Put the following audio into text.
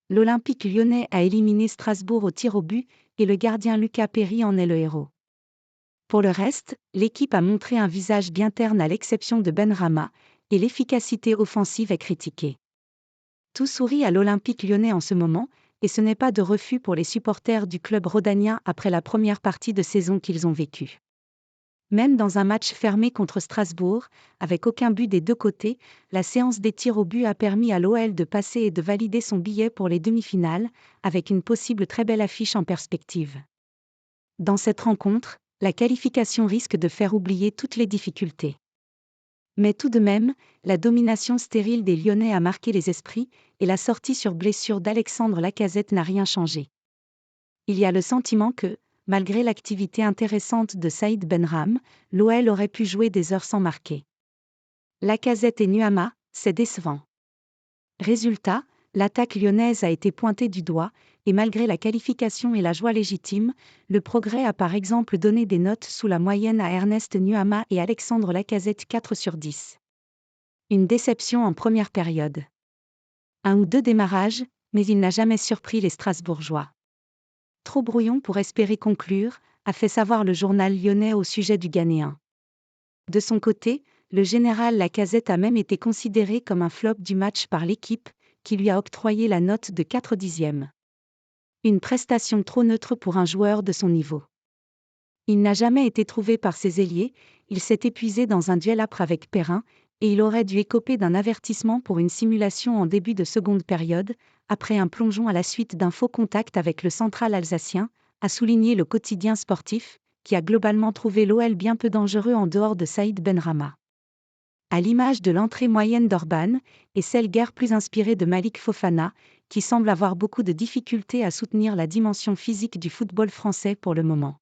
L'Olympique lyonnais a éliminé Strasbourg au tir au but, et le gardien Lucas Perry en est le héros. Pour le reste, l'équipe a montré un visage bien terne à l'exception de Benrahma, et l'efficacité offensive est critiquée. Tout sourit à l'Olympique lyonnais en ce moment, et ce n'est pas de refus pour les supporters du club rhodanien après la première partie de saison qu'ils ont vécue. Même dans un match fermé contre Strasbourg, avec aucun but des deux côtés, la séance des tirs au but a permis à l'OL de passer et de valider son billet pour les demi-finales, avec une possible très belle affiche en perspective. Dans cette rencontre, la qualification risque de faire oublier toutes les difficultés. Mais tout de même, la domination stérile des Lyonnais a marqué les esprits, et la sortie sur blessure d'Alexandre Lacazette n'a rien changé. Il y a le sentiment que, malgré l'activité intéressante de Saïd Benrahma, l'OL aurait pu jouer des heures sans marquer. Lacazette et Nuama, c'est décevant. Résultat, l'attaque lyonnaise a été pointée du doigt, et malgré la qualification et la joie légitime, le Progrès a par exemple donné des notes sous la moyenne à Ernest Nuama et Alexandre Lacazette 4/10. Une déception en première période. Un ou deux démarrages, mais il n'a jamais surpris les Strasbourgeois. Trop brouillon pour espérer conclure, a fait savoir le journal lyonnais au sujet du Ghanéen. De son côté, le général Lacazette a même été considéré comme un flop du match par l'équipe, qui lui a octroyé la note de 4/10. Une prestation trop neutre pour un joueur de son niveau. Il n'a jamais été trouvé par ses ailiers, il s'est épuisé dans un duel âpre avec Perrin, et il aurait dû écoper d'un avertissement pour une simulation en début de seconde période, après un plongeon à la suite d'un faux contact avec le central alsacien, a souligné le quotidien sportif, qui a globalement trouvé l'OL bien peu dangereux en dehors de Saïd Benrahma. À l'image de l'entrée moyenne d'Orban, et celle guère plus inspirée de Malik Fofana, qui semble avoir beaucoup de difficultés à soutenir la dimension physique du football français pour le moment.